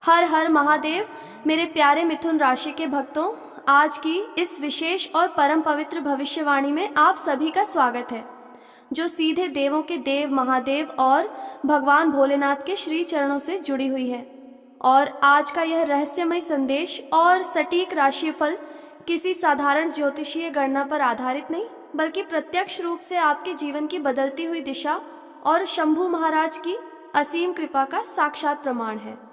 हर हर महादेव। मेरे प्यारे मिथुन राशि के भक्तों, आज की इस विशेष और परम पवित्र भविष्यवाणी में आप सभी का स्वागत है, जो सीधे देवों के देव महादेव और भगवान भोलेनाथ के श्री चरणों से जुड़ी हुई है। और आज का यह रहस्यमय संदेश और सटीक राशिफल किसी साधारण ज्योतिषीय गणना पर आधारित नहीं, बल्कि प्रत्यक्ष रूप से आपके जीवन की बदलती हुई दिशा और शंभू महाराज की असीम कृपा का साक्षात प्रमाण है।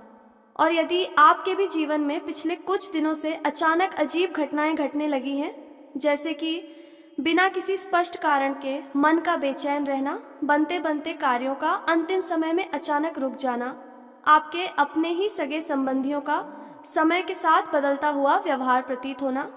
और यदि आपके भी जीवन में पिछले कुछ दिनों से अचानक अजीब घटनाएं घटने लगी हैं, जैसे कि बिना किसी स्पष्ट कारण के मन का बेचैन रहना, बनते बनते कार्यों का अंतिम समय में अचानक रुक जाना, आपके अपने ही सगे संबंधियों का समय के साथ बदलता हुआ व्यवहार प्रतीत होना,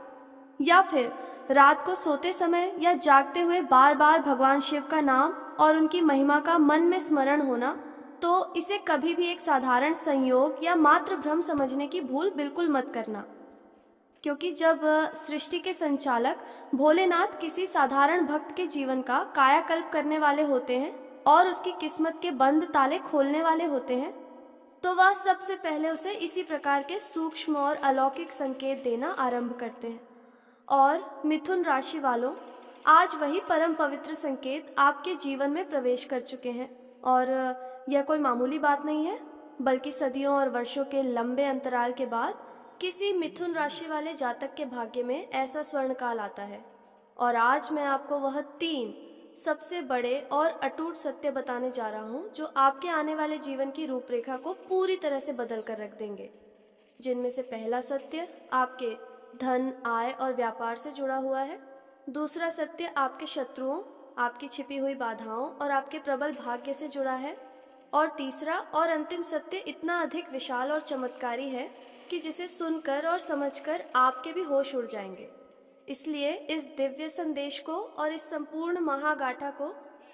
या फिर रात को सोते समय या जागते हुए बार बार भगवान शिव का नाम और उनकी महिमा का मन में स्मरण होना, तो इसे कभी भी एक साधारण संयोग या मात्र भ्रम समझने की भूल बिल्कुल मत करना। क्योंकि जब सृष्टि के संचालक भोलेनाथ किसी साधारण भक्त के जीवन का कायाकल्प करने वाले होते हैं और उसकी किस्मत के बंद ताले खोलने वाले होते हैं, तो वह सबसे पहले उसे इसी प्रकार के सूक्ष्म और अलौकिक संकेत देना आरंभ करते हैं। और मिथुन राशि वालों, आज वही परम पवित्र संकेत आपके जीवन में प्रवेश कर चुके हैं। और यह कोई मामूली बात नहीं है, बल्कि सदियों और वर्षों के लंबे अंतराल के बाद किसी मिथुन राशि वाले जातक के भाग्य में ऐसा स्वर्णकाल आता है। और आज मैं आपको वह 3 सबसे बड़े और अटूट सत्य बताने जा रहा हूँ, जो आपके आने वाले जीवन की रूपरेखा को पूरी तरह से बदल कर रख देंगे। जिनमें से पहला सत्य आपके धन, आय और व्यापार से जुड़ा हुआ है। दूसरा सत्य आपके शत्रुओं, आपकी छिपी हुई बाधाओं और आपके प्रबल भाग्य से जुड़ा है। और तीसरा और अंतिम सत्य इतना अधिक विशाल और चमत्कारी है कि जिसे सुनकर और समझकर आपके भी होश उड़ जाएंगे। इसलिए इस दिव्य संदेश को और इस संपूर्ण महागाथा को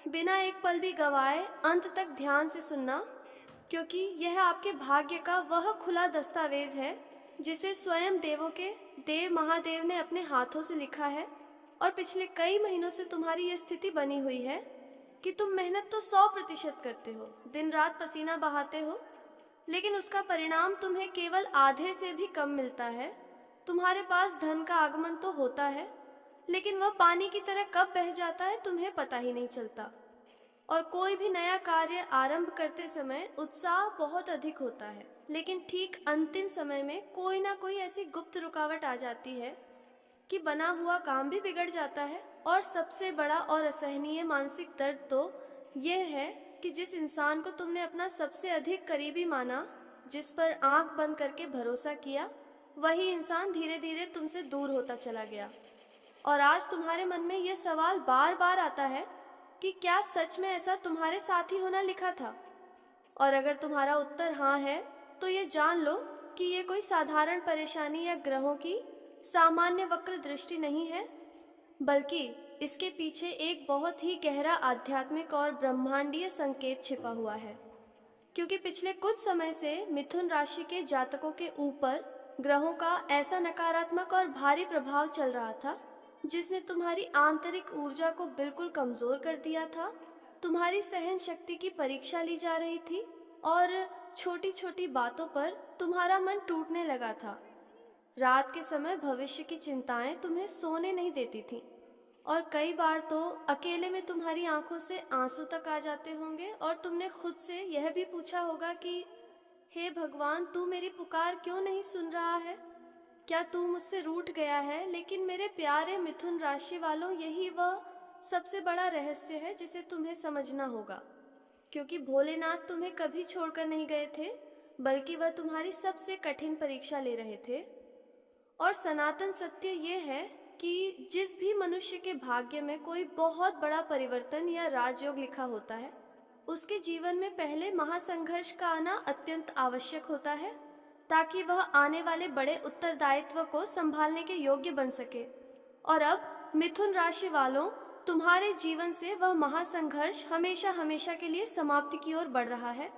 बिना एक पल भी गवाए अंत तक ध्यान से सुनना, क्योंकि यह आपके भाग्य का वह खुला दस्तावेज है जिसे स्वयं देवों के देव महादेव ने अपने हाथों से लिखा है। और पिछले कई महीनों से तुम्हारी यह स्थिति बनी हुई है कि तुम मेहनत तो 100% करते हो, दिन रात पसीना बहाते हो, लेकिन उसका परिणाम तुम्हें केवल आधे से भी कम मिलता है। तुम्हारे पास धन का आगमन तो होता है, लेकिन वह पानी की तरह कब बह जाता है तुम्हें पता ही नहीं चलता। और कोई भी नया कार्य आरंभ करते समय उत्साह बहुत अधिक होता है, लेकिन ठीक अंतिम समय में कोई ना कोई ऐसी गुप्त रुकावट आ जाती है कि बना हुआ काम भी बिगड़ जाता है। और सबसे बड़ा और असहनीय मानसिक दर्द तो यह है कि जिस इंसान को तुमने अपना सबसे अधिक करीबी माना, जिस पर आंख बंद करके भरोसा किया, वही इंसान धीरे धीरे तुमसे दूर होता चला गया। और आज तुम्हारे मन में यह सवाल बार बार आता है कि क्या सच में ऐसा तुम्हारे साथ ही होना लिखा था। और अगर तुम्हारा उत्तर हाँ है, तो ये जान लो कि ये कोई साधारण परेशानी या ग्रहों की सामान्य वक्र दृष्टि नहीं है, बल्कि इसके पीछे एक बहुत ही गहरा आध्यात्मिक और ब्रह्मांडीय संकेत छिपा हुआ है। क्योंकि पिछले कुछ समय से मिथुन राशि के जातकों के ऊपर ग्रहों का ऐसा नकारात्मक और भारी प्रभाव चल रहा था, जिसने तुम्हारी आंतरिक ऊर्जा को बिल्कुल कमजोर कर दिया था। तुम्हारी सहन शक्ति की परीक्षा ली जा रही थी और छोटी छोटी बातों पर तुम्हारा मन टूटने लगा था। रात के समय भविष्य की चिंताएं तुम्हें सोने नहीं देती थीं, और कई बार तो अकेले में तुम्हारी आंखों से आंसू तक आ जाते होंगे और तुमने खुद से यह भी पूछा होगा कि हे भगवान, तू मेरी पुकार क्यों नहीं सुन रहा है? क्या तू मुझसे रूठ गया है? लेकिन मेरे प्यारे मिथुन राशि वालों, यही वह सबसे बड़ा रहस्य है जिसे तुम्हें समझना होगा। क्योंकि भोलेनाथ तुम्हें कभी छोड़कर नहीं गए थे, बल्कि वह तुम्हारी सबसे कठिन परीक्षा ले रहे थे। और सनातन सत्य ये है कि जिस भी मनुष्य के भाग्य में कोई बहुत बड़ा परिवर्तन या राजयोग लिखा होता है, उसके जीवन में पहले महासंघर्ष का आना अत्यंत आवश्यक होता है, ताकि वह आने वाले बड़े उत्तरदायित्व को संभालने के योग्य बन सके। और अब मिथुन राशि वालों, तुम्हारे जीवन से वह महासंघर्ष हमेशा हमेशा के लिए समाप्ति की ओर बढ़ रहा है,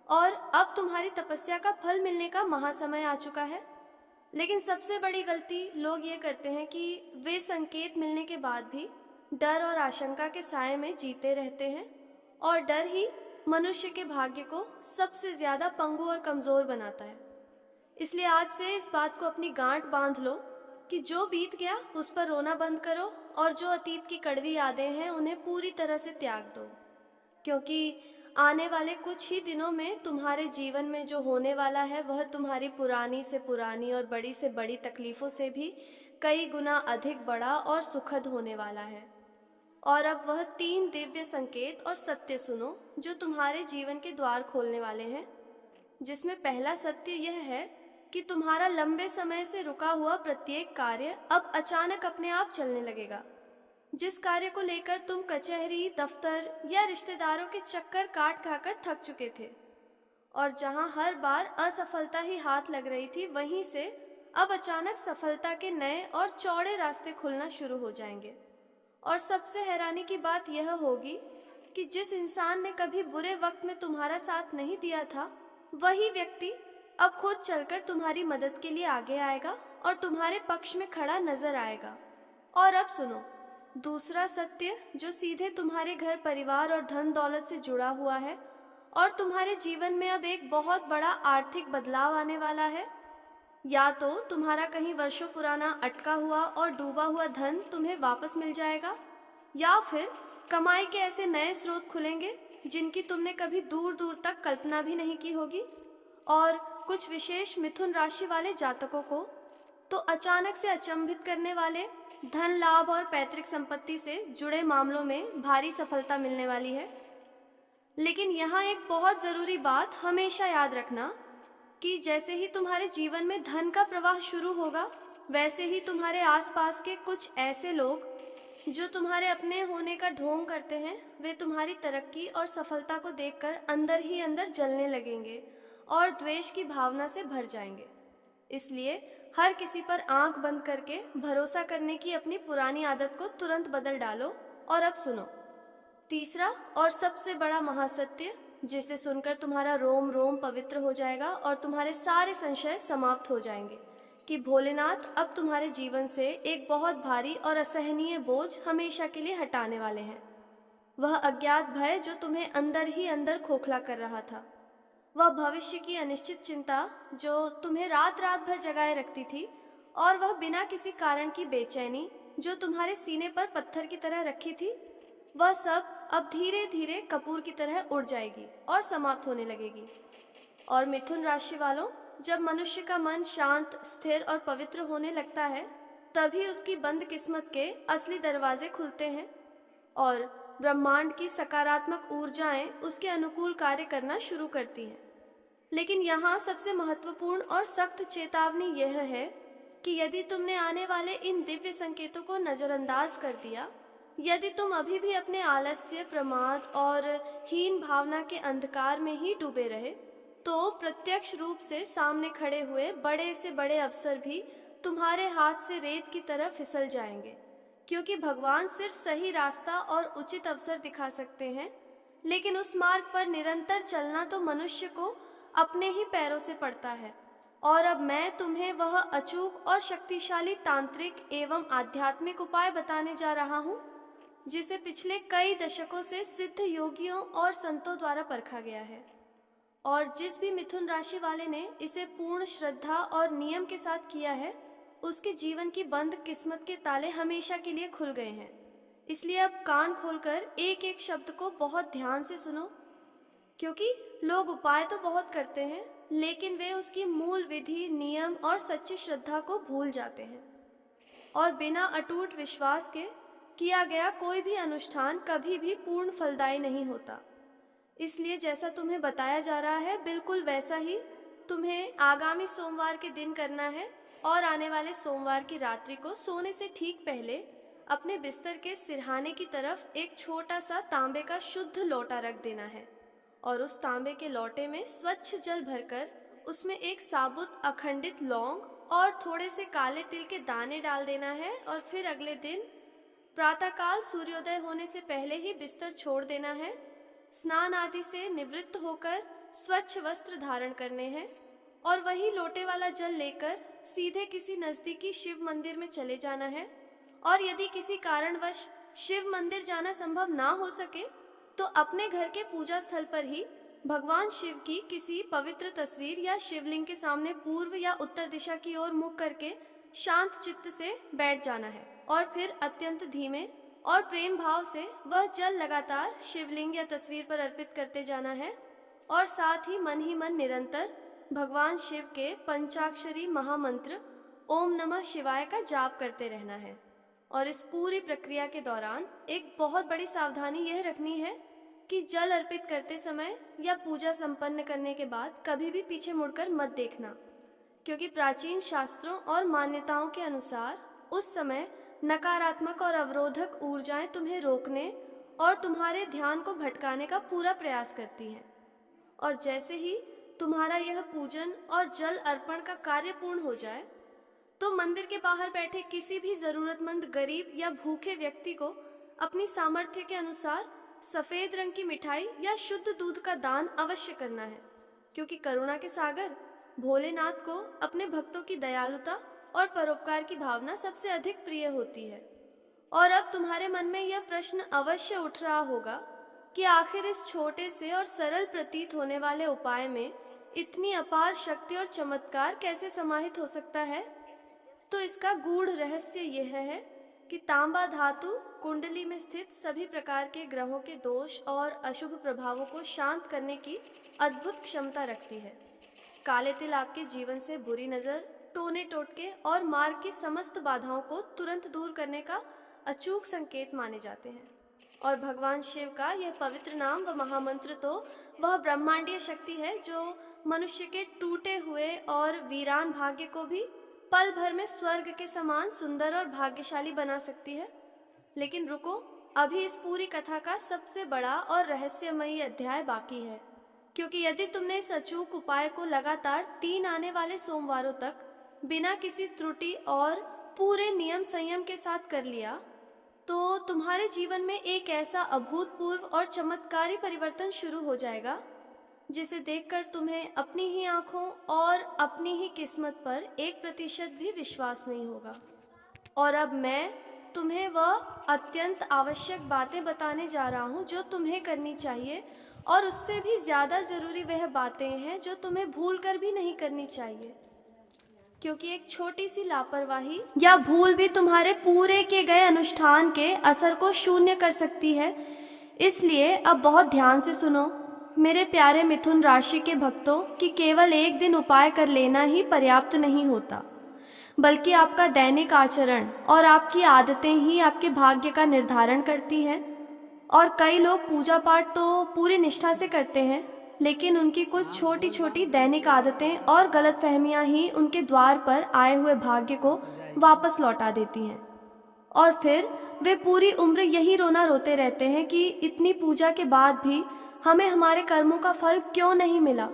और अब तुम्हारी तपस्या का फल मिलने का महासमय आ चुका है। लेकिन सबसे बड़ी गलती लोग ये करते हैं कि वे संकेत मिलने के बाद भी डर और आशंका के साए में जीते रहते हैं, और डर ही मनुष्य के भाग्य को सबसे ज्यादा पंगु और कमजोर बनाता है। इसलिए आज से इस बात को अपनी गांठ बांध लो कि जो बीत गया उस पर रोना बंद करो और जो अतीत की कड़वी यादें हैं उन्हें पूरी तरह से त्याग दो, क्योंकि आने वाले कुछ ही दिनों में तुम्हारे जीवन में जो होने वाला है वह तुम्हारी पुरानी से पुरानी और बड़ी से बड़ी तकलीफों से भी कई गुना अधिक बड़ा और सुखद होने वाला है। और अब वह 3 दिव्य संकेत और सत्य सुनो जो तुम्हारे जीवन के द्वार खोलने वाले हैं, जिसमें पहला सत्य यह है कि तुम्हारा लंबे समय से रुका हुआ प्रत्येक कार्य अब अचानक अपने आप चलने लगेगा। जिस कार्य को लेकर तुम कचहरी, दफ्तर या रिश्तेदारों के चक्कर काट खाकर थक चुके थे और जहां हर बार असफलता ही हाथ लग रही थी, वहीं से अब अचानक सफलता के नए और चौड़े रास्ते खुलना शुरू हो जाएंगे। और सबसे हैरानी की बात यह होगी कि जिस इंसान ने कभी बुरे वक्त में तुम्हारा साथ नहीं दिया था, वही व्यक्ति अब खुद चलकर तुम्हारी मदद के लिए आगे आएगा और तुम्हारे पक्ष में खड़ा नजर आएगा। और अब सुनो दूसरा सत्य जो सीधे तुम्हारे घर परिवार और धन दौलत से जुड़ा हुआ है, और तुम्हारे जीवन में अब एक बहुत बड़ा आर्थिक बदलाव आने वाला है। या तो तुम्हारा कहीं वर्षों पुराना अटका हुआ और डूबा हुआ धन तुम्हें वापस मिल जाएगा, या फिर कमाई के ऐसे नए स्रोत खुलेंगे जिनकी तुमने कभी दूर दूर तक कल्पना भी नहीं की होगी। और कुछ विशेष मिथुन राशि वाले जातकों को तो अचानक से अचंभित करने वाले धन लाभ और पैतृक संपत्ति से जुड़े मामलों में भारी सफलता मिलने वाली है। लेकिन यहाँ एक बहुत ज़रूरी बात हमेशा याद रखना कि जैसे ही तुम्हारे जीवन में धन का प्रवाह शुरू होगा, वैसे ही तुम्हारे आसपास के कुछ ऐसे लोग जो तुम्हारे अपने होने का ढोंग करते हैं, वे तुम्हारी तरक्की और सफलता को देखकर अंदर ही अंदर जलने लगेंगे और द्वेष की भावना से भर जाएंगे। इसलिए हर किसी पर आंख बंद करके भरोसा करने की अपनी पुरानी आदत को तुरंत बदल डालो। और अब सुनो तीसरा और सबसे बड़ा महासत्य, जिसे सुनकर तुम्हारा रोम रोम पवित्र हो जाएगा और तुम्हारे सारे संशय समाप्त हो जाएंगे कि भोलेनाथ अब तुम्हारे जीवन से एक बहुत भारी और असहनीय बोझ हमेशा के लिए हटाने वाले हैं। वह अज्ञात भय जो तुम्हें अंदर ही अंदर खोखला कर रहा था, वह भविष्य की अनिश्चित चिंता जो तुम्हें रात रात भर जगाए रखती थी, और वह बिना किसी कारण की बेचैनी जो तुम्हारे सीने पर पत्थर की तरह रखी थी, वह सब अब धीरे धीरे कपूर की तरह उड़ जाएगी और समाप्त होने लगेगी। और मिथुन राशि वालों, जब मनुष्य का मन शांत, स्थिर और पवित्र होने लगता है, तभी उसकी बंद किस्मत के असली दरवाजे खुलते हैं और ब्रह्मांड की सकारात्मक ऊर्जाएं उसके अनुकूल कार्य करना शुरू करती हैं। लेकिन यहाँ सबसे महत्वपूर्ण और सख्त चेतावनी यह है कि यदि तुमने आने वाले इन दिव्य संकेतों को नज़रअंदाज कर दिया, यदि तुम अभी भी अपने आलस्य, प्रमाद और हीन भावना के अंधकार में ही डूबे रहे, तो प्रत्यक्ष रूप से सामने खड़े हुए बड़े से बड़े अवसर भी तुम्हारे हाथ से रेत की तरह फिसल जाएंगे। क्योंकि भगवान सिर्फ सही रास्ता और उचित अवसर दिखा सकते हैं, लेकिन उस मार्ग पर निरंतर चलना तो मनुष्य को अपने ही पैरों से पड़ता है। और अब मैं तुम्हें वह अचूक और शक्तिशाली तांत्रिक एवं आध्यात्मिक उपाय बताने जा रहा हूँ, जिसे पिछले कई दशकों से सिद्ध योगियों और संतों द्वारा परखा गया है। और जिस भी मिथुन राशि वाले ने इसे पूर्ण श्रद्धा और नियम के साथ किया है, उसके जीवन की बंद किस्मत के ताले हमेशा के लिए खुल गए हैं। इसलिए अब कान खोलकर एक एक शब्द को बहुत ध्यान से सुनो, क्योंकि लोग उपाय तो बहुत करते हैं, लेकिन वे उसकी मूल विधि, नियम और सच्ची श्रद्धा को भूल जाते हैं। और बिना अटूट विश्वास के किया गया कोई भी अनुष्ठान कभी भी पूर्ण फलदायी नहीं होता। इसलिए जैसा तुम्हें बताया जा रहा है, बिल्कुल वैसा ही तुम्हें आगामी सोमवार के दिन करना है। और आने वाले सोमवार की रात्रि को सोने से ठीक पहले अपने बिस्तर के सिरहाने की तरफ एक छोटा सा तांबे का शुद्ध लोटा रख देना है, और उस तांबे के लोटे में स्वच्छ जल भरकर उसमें एक साबुत अखंडित लौंग और थोड़े से काले तिल के दाने डाल देना है। और फिर अगले दिन प्रातःकाल सूर्योदय होने से पहले ही बिस्तर छोड़ देना है। स्नान आदि से निवृत्त होकर स्वच्छ वस्त्र धारण करने हैं और वही लोटे वाला जल लेकर सीधे किसी नज़दीकी शिव मंदिर में चले जाना है। और यदि किसी कारणवश शिव मंदिर जाना संभव ना हो सके, तो अपने घर के पूजा स्थल पर ही भगवान शिव की किसी पवित्र तस्वीर या शिवलिंग के सामने पूर्व या उत्तर दिशा की ओर मुख करके शांत चित्त से बैठ जाना है और फिर अत्यंत धीमे और प्रेम भाव से वह जल लगातार शिवलिंग या तस्वीर पर अर्पित करते जाना है और साथ ही मन निरंतर भगवान शिव के पंचाक्षरी महामंत्र ओम नमः शिवाय का जाप करते रहना है। और इस पूरी प्रक्रिया के दौरान एक बहुत बड़ी सावधानी यह रखनी है कि जल अर्पित करते समय या पूजा संपन्न करने के बाद कभी भी पीछे मुड़कर मत देखना, क्योंकि प्राचीन शास्त्रों और मान्यताओं के अनुसार उस समय नकारात्मक और अवरोधक ऊर्जाएं तुम्हें रोकने और तुम्हारे ध्यान को भटकाने का पूरा प्रयास करती हैं। और जैसे ही तुम्हारा यह पूजन और जल अर्पण का कार्य पूर्ण हो जाए तो मंदिर के बाहर बैठे किसी भी जरूरतमंद गरीब या भूखे व्यक्ति को अपनी सामर्थ्य के अनुसार सफेद रंग की मिठाई या शुद्ध दूध का दान अवश्य करना है, क्योंकि करुणा के सागर भोलेनाथ को अपने भक्तों की दयालुता और परोपकार की भावना सबसे अधिक प्रिय होती है। और अब तुम्हारे मन में यह प्रश्न अवश्य उठ रहा होगा कि आखिर इस छोटे से और सरल प्रतीत होने वाले उपाय में इतनी अपार शक्ति और चमत्कार कैसे समाहित हो सकता है। तो इसका गूढ़ रहस्य यह है कि तांबा धातु कुंडली में स्थित सभी प्रकार के ग्रहों के दोष और अशुभ प्रभावों को शांत करने की अद्भुत क्षमता रखती है। काले तिल आपके जीवन से बुरी नज़र, टोने टोटके और मार्ग की समस्त बाधाओं को तुरंत दूर करने का अचूक संकेत माने जाते हैं। और भगवान शिव का यह पवित्र नाम व महामंत्र तो वह ब्रह्मांडीय शक्ति है जो मनुष्य के टूटे हुए और वीरान भाग्य को भी पल भर में स्वर्ग के समान सुंदर और भाग्यशाली बना सकती है। लेकिन रुको, अभी इस पूरी कथा का सबसे बड़ा और रहस्यमयी अध्याय बाकी है, क्योंकि यदि तुमने इस अचूक उपाय को लगातार 3 आने वाले सोमवारों तक बिना किसी त्रुटि और पूरे नियम संयम के साथ कर लिया तो तुम्हारे जीवन में एक ऐसा अभूतपूर्व और चमत्कारी परिवर्तन शुरू हो जाएगा जिसे देखकर तुम्हें अपनी ही आंखों और अपनी ही किस्मत पर 1% भी विश्वास नहीं होगा। और अब मैं तुम्हें वह अत्यंत आवश्यक बातें बताने जा रहा हूँ जो तुम्हें करनी चाहिए, और उससे भी ज़्यादा ज़रूरी वह बातें हैं जो तुम्हें भूल कर भी नहीं करनी चाहिए, क्योंकि एक छोटी सी लापरवाही या भूल भी तुम्हारे पूरे किए गए अनुष्ठान के असर को शून्य कर सकती है। इसलिए अब बहुत ध्यान से सुनो मेरे प्यारे मिथुन राशि के भक्तों, कि केवल एक दिन उपाय कर लेना ही पर्याप्त नहीं होता, बल्कि आपका दैनिक आचरण और आपकी आदतें ही आपके भाग्य का निर्धारण करती हैं। और कई लोग पूजा पाठ तो पूरी निष्ठा से करते हैं, लेकिन उनकी कुछ छोटी छोटी दैनिक आदतें और गलतफहमियां ही उनके द्वार पर आए हुए भाग्य को वापस लौटा देती हैं। और फिर वे पूरी उम्र यही रोना रोते रहते हैं कि इतनी पूजा के बाद भी हमें हमारे कर्मों का फल क्यों नहीं मिला।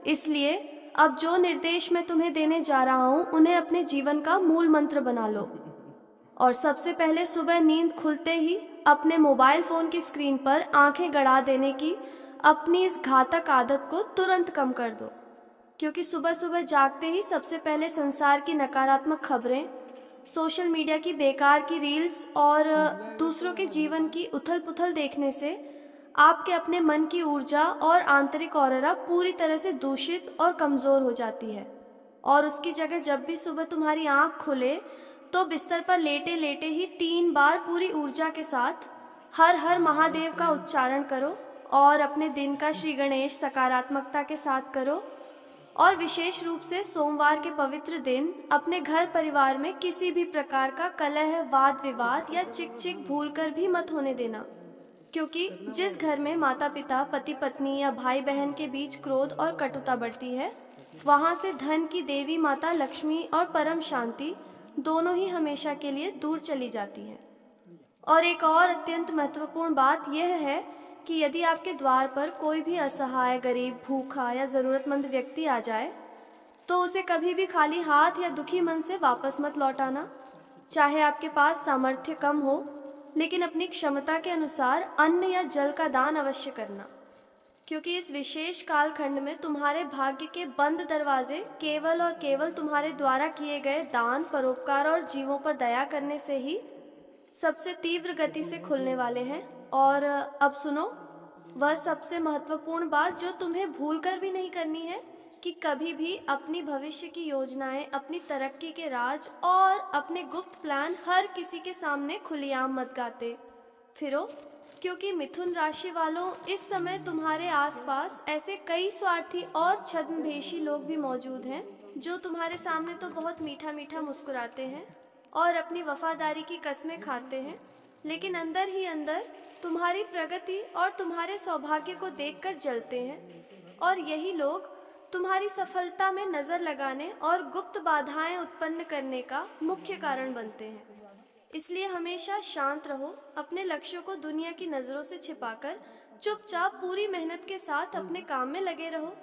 इसलिए अब जो निर्देश मैं तुम्हें देने जा रहा हूँ उन्हें अपने जीवन का मूल मंत्र बना लो। और सबसे पहले सुबह नींद खुलते ही अपने मोबाइल फ़ोन की स्क्रीन पर आंखें गड़ा देने की अपनी इस घातक आदत को तुरंत कम कर दो, क्योंकि सुबह सुबह जागते ही सबसे पहले संसार की नकारात्मक खबरें, सोशल मीडिया की बेकार की रील्स और दूसरों के जीवन की उथल पुथल देखने से आपके अपने मन की ऊर्जा और आंतरिक ऑरा पूरी तरह से दूषित और कमज़ोर हो जाती है। और उसकी जगह जब भी सुबह तुम्हारी आंख खुले तो बिस्तर पर लेटे लेटे ही 3 बार पूरी ऊर्जा के साथ हर हर महादेव का उच्चारण करो और अपने दिन का श्री गणेश सकारात्मकता के साथ करो। और विशेष रूप से सोमवार के पवित्र दिन अपने घर परिवार में किसी भी प्रकार का कलह, वाद विवाद या चिक चिक भूल कर भी मत होने देना, क्योंकि जिस घर में माता पिता, पति पत्नी या भाई बहन के बीच क्रोध और कटुता बढ़ती है, वहाँ से धन की देवी माता लक्ष्मी और परम शांति दोनों ही हमेशा के लिए दूर चली जाती है। और एक और अत्यंत महत्वपूर्ण बात यह है कि यदि आपके द्वार पर कोई भी असहाय, गरीब, भूखा या ज़रूरतमंद व्यक्ति आ जाए तो उसे कभी भी खाली हाथ या दुखी मन से वापस मत लौटाना। चाहे आपके पास सामर्थ्य कम हो, लेकिन अपनी क्षमता के अनुसार अन्न या जल का दान अवश्य करना, क्योंकि इस विशेष कालखंड में तुम्हारे भाग्य के बंद दरवाजे केवल और केवल तुम्हारे द्वारा किए गए दान, परोपकार और जीवों पर दया करने से ही सबसे तीव्र गति से खुलने वाले हैं। और अब सुनो, वह सबसे महत्वपूर्ण बात जो तुम्हें भूल कर भी नहीं करनी है कि कभी भी अपनी भविष्य की योजनाएं, अपनी तरक्की के राज और अपने गुप्त प्लान हर किसी के सामने खुलेआम मत गाते फिरो, क्योंकि मिथुन राशि वालों, इस समय तुम्हारे आसपास ऐसे कई स्वार्थी और छद्मवेशी लोग भी मौजूद हैं जो तुम्हारे सामने तो बहुत मीठा मीठा मुस्कुराते हैं और अपनी वफादारी की कस्में खाते हैं, लेकिन अंदर ही अंदर तुम्हारी प्रगति और तुम्हारे सौभाग्य को देखकर जलते हैं। और यही लोग तुम्हारी सफलता में नजर लगाने और गुप्त बाधाएं उत्पन्न करने का मुख्य कारण बनते हैं। इसलिए हमेशा शांत रहो, अपने लक्ष्यों को दुनिया की नजरों से छिपाकर चुपचाप पूरी मेहनत के साथ अपने काम में लगे रहो,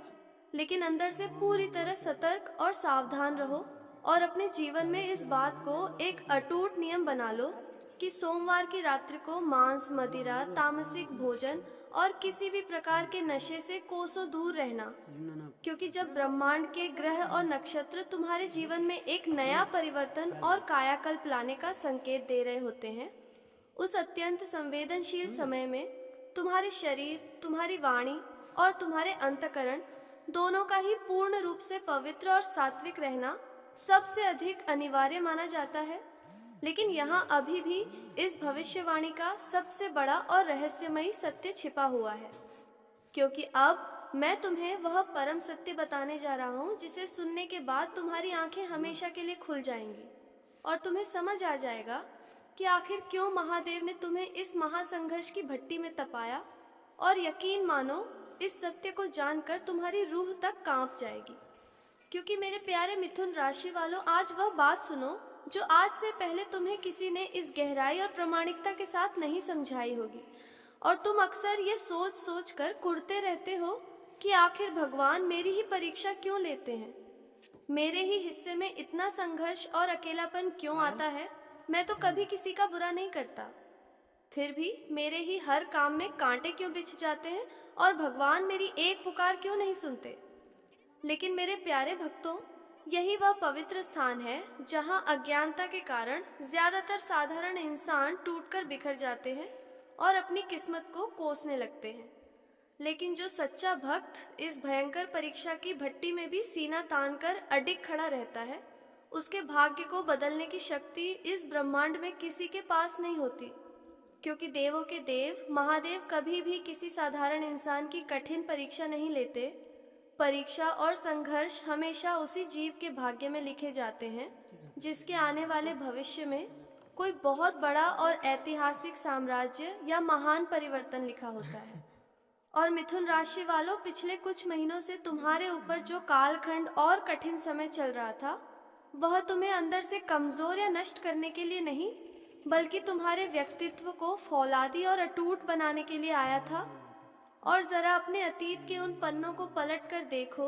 लेकिन अंदर से पूरी तरह सतर्क और सावधान रहो और अपने जीवन में इस बात को एक अटूट नियम बना लो कि सोमवार की रात्रि को मांस, मदिरा, तामसिक भोजन और किसी भी प्रकार के नशे से कोसों दूर रहना, क्योंकि जब ब्रह्मांड के ग्रह और नक्षत्र तुम्हारे जीवन में एक नया परिवर्तन और कायाकल्प लाने का संकेत दे रहे होते हैं, उस अत्यंत संवेदनशील समय में तुम्हारे शरीर, तुम्हारी वाणी और तुम्हारे अंतकरण दोनों का ही पूर्ण रूप से पवित्र और सात्विक रहना सबसे अधिक अनिवार्य माना जाता है। लेकिन यहाँ अभी भी इस भविष्यवाणी का सबसे बड़ा और रहस्यमयी सत्य छिपा हुआ है, क्योंकि अब मैं तुम्हें वह परम सत्य बताने जा रहा हूँ जिसे सुनने के बाद तुम्हारी आंखें हमेशा के लिए खुल जाएंगी और तुम्हें समझ आ जाएगा कि आखिर क्यों महादेव ने तुम्हें इस महासंघर्ष की भट्टी में तपाया। और यकीन मानो, इस सत्य को जानकर तुम्हारी रूह तक कांप जाएगी, क्योंकि मेरे प्यारे मिथुन राशि वालों, आज वह बात सुनो जो आज से पहले तुम्हें किसी ने इस गहराई और प्रामाणिकता के साथ नहीं समझाई होगी। और तुम अक्सर ये सोच सोच कर कुढ़ते रहते हो कि आखिर भगवान मेरी ही परीक्षा क्यों लेते हैं, मेरे ही हिस्से में इतना संघर्ष और अकेलापन क्यों आता है। मैं तो कभी किसी का बुरा नहीं करता, फिर भी मेरे ही हर काम में कांटे क्यों बिछ जाते हैं और भगवान मेरी एक पुकार क्यों नहीं सुनते। लेकिन मेरे प्यारे भक्तों, यही वह पवित्र स्थान है जहां अज्ञानता के कारण ज्यादातर साधारण इंसान टूटकर बिखर जाते हैं और अपनी किस्मत को कोसने लगते हैं। लेकिन जो सच्चा भक्त इस भयंकर परीक्षा की भट्टी में भी सीना तानकर अडिग खड़ा रहता है, उसके भाग्य को बदलने की शक्ति इस ब्रह्मांड में किसी के पास नहीं होती, क्योंकि देवों के देव महादेव कभी भी किसी साधारण इंसान की कठिन परीक्षा नहीं लेते। परीक्षा और संघर्ष हमेशा उसी जीव के भाग्य में लिखे जाते हैं जिसके आने वाले भविष्य में कोई बहुत बड़ा और ऐतिहासिक साम्राज्य या महान परिवर्तन लिखा होता है। और मिथुन राशि वालों, पिछले कुछ महीनों से तुम्हारे ऊपर जो कालखंड और कठिन समय चल रहा था, वह तुम्हें अंदर से कमजोर या नष्ट करने के लिए नहीं, बल्कि तुम्हारे व्यक्तित्व को फौलादी और अटूट बनाने के लिए आया था। और जरा अपने अतीत के उन पन्नों को पलट कर देखो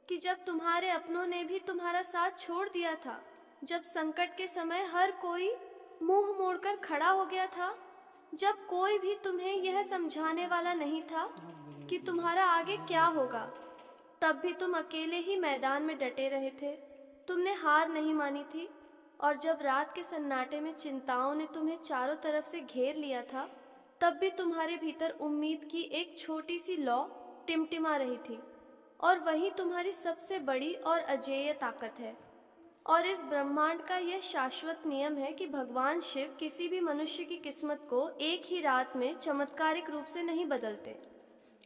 कि जब तुम्हारे अपनों ने भी तुम्हारा साथ छोड़ दिया था, जब संकट के समय हर कोई मुंह मोड़कर खड़ा हो गया था, जब कोई भी तुम्हें यह समझाने वाला नहीं था कि तुम्हारा आगे क्या होगा, तब भी तुम अकेले ही मैदान में डटे रहे थे। तुमने हार नहीं मानी थी। और जब रात के सन्नाटे में चिंताओं ने तुम्हें चारों तरफ से घेर लिया था, तब भी तुम्हारे भीतर उम्मीद की एक छोटी सी लौ टिमटिमा रही थी। और वही तुम्हारी सबसे बड़ी और अजेय ताकत है। और इस ब्रह्मांड का यह शाश्वत नियम है कि भगवान शिव किसी भी मनुष्य की किस्मत को एक ही रात में चमत्कारिक रूप से नहीं बदलते,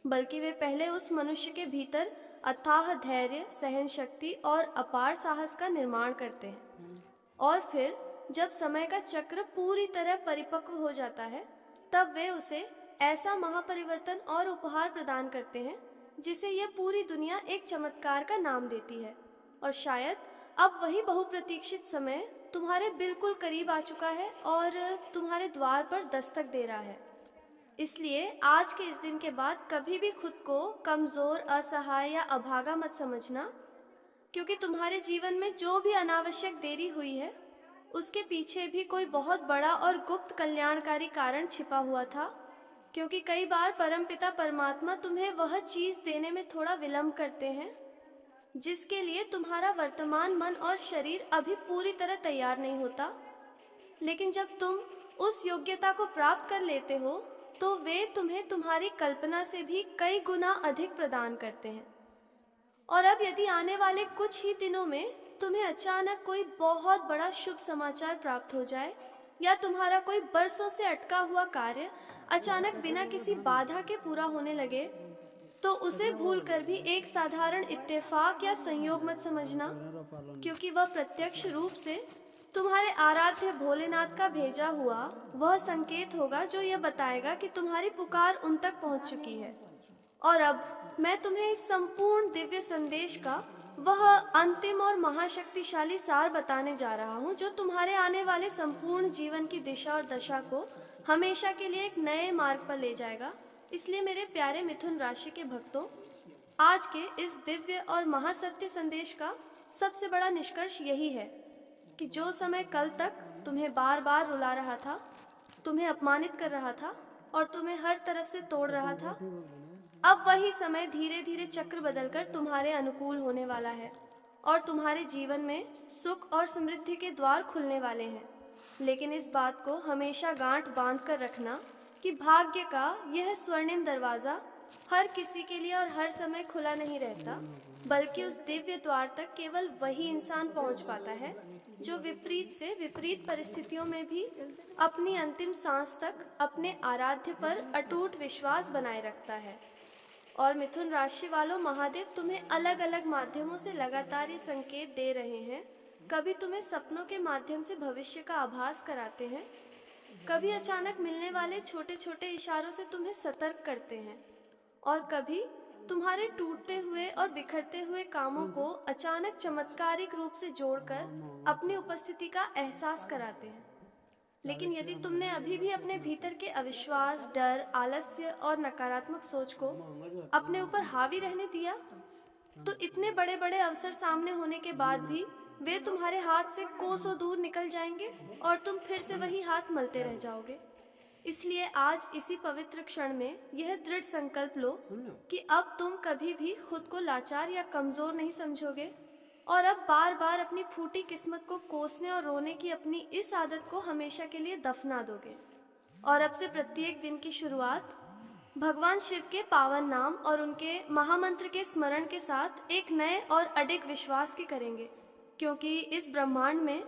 बल्कि वे पहले उस मनुष्य के भीतर अथाह धैर्य, सहन शक्ति और अपार साहस का निर्माण करते हैं। और फिर जब समय का चक्र पूरी तरह परिपक्व हो जाता है, तब वे उसे ऐसा महापरिवर्तन और उपहार प्रदान करते हैं जिसे यह पूरी दुनिया एक चमत्कार का नाम देती है। और शायद अब वही बहुप्रतीक्षित समय तुम्हारे बिल्कुल करीब आ चुका है और तुम्हारे द्वार पर दस्तक दे रहा है। इसलिए आज के इस दिन के बाद कभी भी खुद को कमजोर, असहाय या अभागा मत समझना, क्योंकि तुम्हारे जीवन में जो भी अनावश्यक देरी हुई है, उसके पीछे भी कोई बहुत बड़ा और गुप्त कल्याणकारी कारण छिपा हुआ था। क्योंकि कई बार परमपिता परमात्मा तुम्हें वह चीज देने में थोड़ा विलंब करते हैं जिसके लिए तुम्हारा वर्तमान मन और शरीर अभी पूरी तरह तैयार नहीं होता। लेकिन जब तुम उस योग्यता को प्राप्त कर लेते हो, तो वे तुम्हें तुम्हारी कल्पना से भी कई गुना अधिक प्रदान करते हैं। और अब यदि आने वाले कुछ ही दिनों में तुम्हें अचानक कोई बहुत बड़ा शुभ समाचार प्राप्त हो जाए, या तुम्हारा कोई बरसों से अटका हुआ कार्य अचानक बिना किसी बाधा के पूरा होने लगे, तो उसे भूलकर भी एक साधारण इत्तेफाक या संयोग मत समझना, क्योंकि वह प्रत्यक्ष रूप से तुम्हारे आराध्य भोलेनाथ का भेजा हुआ वह संकेत होगा जो यह बताएगा कि तुम्हारी पुकार उन तक पहुंच चुकी है। और अब मैं तुम्हें इस संपूर्ण दिव्य संदेश का वह अंतिम और महाशक्तिशाली सार बताने जा रहा हूँ, जो तुम्हारे आने वाले संपूर्ण जीवन की दिशा और दशा को हमेशा के लिए एक नए मार्ग पर ले जाएगा। इसलिए मेरे प्यारे मिथुन राशि के भक्तों, आज के इस दिव्य और महासत्य संदेश का सबसे बड़ा निष्कर्ष यही है कि जो समय कल तक तुम्हें बार बार रुला रहा था, तुम्हें अपमानित कर रहा था और तुम्हें हर तरफ से तोड़ रहा था, अब वही समय धीरे धीरे चक्र बदलकर तुम्हारे अनुकूल होने वाला है और तुम्हारे जीवन में सुख और समृद्धि के द्वार खुलने वाले हैं। लेकिन इस बात को हमेशा गांठ बांध कर रखना कि भाग्य का यह स्वर्णिम दरवाज़ा हर किसी के लिए और हर समय खुला नहीं रहता, बल्कि उस दिव्य द्वार तक केवल वही इंसान पहुंच पाता है जो विपरीत से विपरीत परिस्थितियों में भी अपनी अंतिम सांस तक अपने आराध्य पर अटूट विश्वास बनाए रखता है। और मिथुन राशि वालों, महादेव तुम्हें अलग अलग माध्यमों से लगातार ये संकेत दे रहे हैं। कभी तुम्हें सपनों के माध्यम से भविष्य का आभास कराते हैं, कभी अचानक मिलने वाले छोटे छोटे इशारों से तुम्हें सतर्क करते हैं, और कभी तुम्हारे टूटते हुए और बिखरते हुए कामों को अचानक चमत्कारिक रूप से जोड़कर अपनी उपस्थिति का एहसास कराते हैं। लेकिन यदि तुमने अभी भी अपने भीतर के अविश्वास, डर, आलस्य और नकारात्मक सोच को अपने ऊपर हावी रहने दिया, तो इतने बड़े बड़े अवसर सामने होने के बाद भी वे तुम्हारे हाथ से कोसों दूर निकल जाएंगे और तुम फिर से वही हाथ मलते रह जाओगे। इसलिए आज इसी पवित्र क्षण में यह दृढ़ संकल्प लो कि अब तुम कभी भी खुद को लाचार या कमजोर नहीं समझोगे, और अब बार बार अपनी फूटी किस्मत को कोसने और रोने की अपनी इस आदत को हमेशा के लिए दफना दोगे। और अब से प्रत्येक दिन की शुरुआत भगवान शिव के पावन नाम और उनके महामंत्र के स्मरण के साथ एक नए और अडिग विश्वास के करेंगे, क्योंकि इस ब्रह्मांड में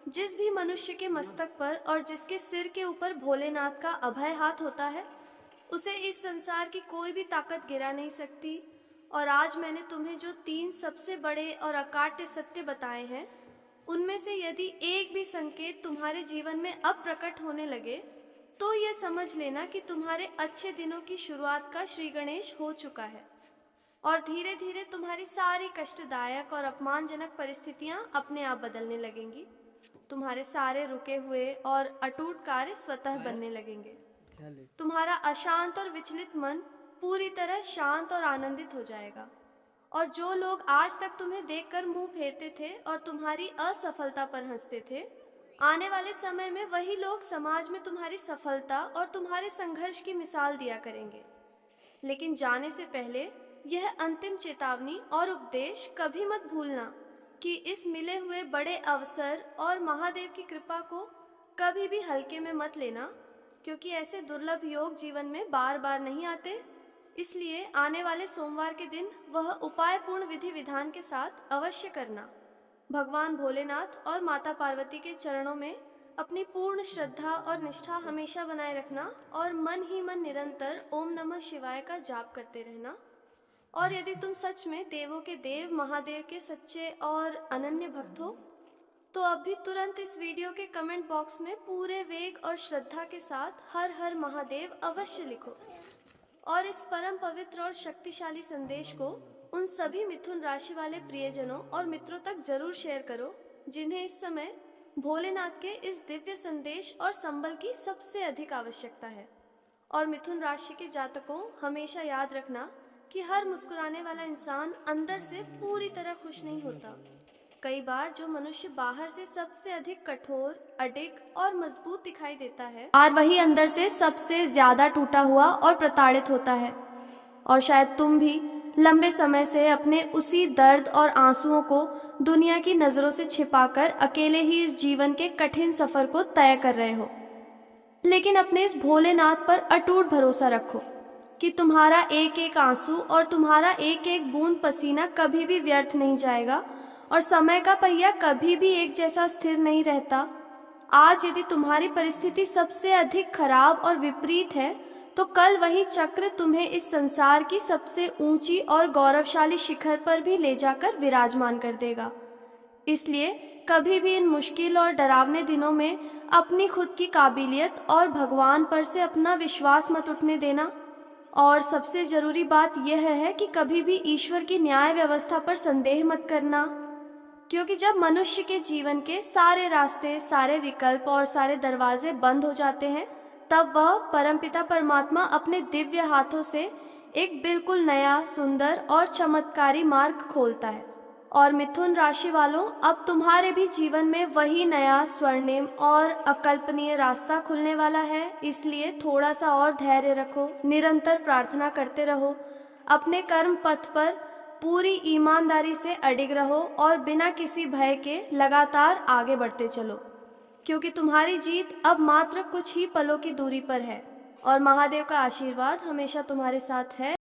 जिस भी मनुष्य के मस्तक पर और जिसके सिर के ऊपर भोलेनाथ का अभय हाथ होता है, उसे इस संसार की कोई भी ताकत गिरा नहीं सकती। और आज मैंने तुम्हें जो 3 सबसे बड़े और अकाट्य सत्य बताए हैं, उनमें से यदि एक भी संकेत तुम्हारे जीवन में अब प्रकट होने लगे, तो ये समझ लेना कि तुम्हारे अच्छे दिनों की शुरुआत का श्री गणेश हो चुका है, और धीरे धीरे तुम्हारी सारी कष्टदायक और अपमानजनक परिस्थितियां अपने आप बदलने लगेंगी। तुम्हारे सारे रुके हुए और अटूट कार्य स्वतः बनने लगेंगे। तुम्हारा अशांत और विचलित मन पूरी तरह शांत और आनंदित हो जाएगा। और जो लोग आज तक तुम्हें देखकर मुंह फेरते थे और तुम्हारी असफलता पर हंसते थे, आने वाले समय में वही लोग समाज में तुम्हारी सफलता और तुम्हारे संघर्ष की मिसाल दिया करेंगे। लेकिन जाने से पहले यह अंतिम चेतावनी और उपदेश कभी मत भूलना कि इस मिले हुए बड़े अवसर और महादेव की कृपा को कभी भी हल्के में मत लेना, क्योंकि ऐसे दुर्लभ योग जीवन में बार बार नहीं आते। इसलिए आने वाले सोमवार के दिन वह उपायपूर्ण विधि विधान के साथ अवश्य करना। भगवान भोलेनाथ और माता पार्वती के चरणों में अपनी पूर्ण श्रद्धा और निष्ठा हमेशा बनाए रखना, और मन ही मन निरंतर ओम नमः शिवाय का जाप करते रहना। और यदि तुम सच में देवों के देव महादेव के सच्चे और अनन्य भक्त हो, तो अभी तुरंत इस वीडियो के कमेंट बॉक्स में पूरे वेग और श्रद्धा के साथ हर हर महादेव अवश्य लिखो, और इस परम पवित्र और शक्तिशाली संदेश को उन सभी मिथुन राशि वाले प्रियजनों और मित्रों तक जरूर शेयर करो जिन्हें इस समय भोलेनाथ के इस दिव्य संदेश और संबल की सबसे अधिक आवश्यकता है। और मिथुन राशि के जातकों, हमेशा याद रखना कि हर मुस्कुराने वाला इंसान अंदर से पूरी तरह खुश नहीं होता। कई बार जो मनुष्य बाहर से सबसे अधिक कठोर, अडिग और मजबूत दिखाई देता है, और वही अंदर से सबसे ज्यादा टूटा हुआ और प्रताड़ित होता है। और शायद तुम भी लंबे समय से अपने उसी दर्द और आंसुओं को दुनिया की नजरों से छिपाकर अकेले ही इस जीवन के कठिन सफर को तय कर रहे हो। लेकिन अपने इस भोलेनाथ पर अटूट भरोसा रखो कि तुम्हारा एक एक आंसू और तुम्हारा एक एक बूंद पसीना कभी भी व्यर्थ नहीं जाएगा और समय का पहिया कभी भी एक जैसा स्थिर नहीं रहता। आज यदि तुम्हारी परिस्थिति सबसे अधिक खराब और विपरीत है, तो कल वही चक्र तुम्हें इस संसार की सबसे ऊंची और गौरवशाली शिखर पर भी ले जाकर विराजमान कर देगा। इसलिए कभी भी इन मुश्किल और डरावने दिनों में अपनी खुद की काबिलियत और भगवान पर से अपना विश्वास मत उठने देना। और सबसे जरूरी बात यह है कि कभी भी ईश्वर की न्याय व्यवस्था पर संदेह मत करना, क्योंकि जब मनुष्य के जीवन के सारे रास्ते, सारे विकल्प और सारे दरवाजे बंद हो जाते हैं, तब वह परमपिता परमात्मा अपने दिव्य हाथों से एक बिल्कुल नया, सुंदर और चमत्कारी मार्ग खोलता है। और मिथुन राशि वालों, अब तुम्हारे भी जीवन में वही नया, स्वर्णिम और अकल्पनीय रास्ता खुलने वाला है। इसलिए थोड़ा सा और धैर्य रखो, निरंतर प्रार्थना करते रहो, अपने कर्म पथ पर पूरी ईमानदारी से अडिग रहो और बिना किसी भय के लगातार आगे बढ़ते चलो, क्योंकि तुम्हारी जीत अब मात्र कुछ ही पलों की दूरी पर है और महादेव का आशीर्वाद हमेशा तुम्हारे साथ है।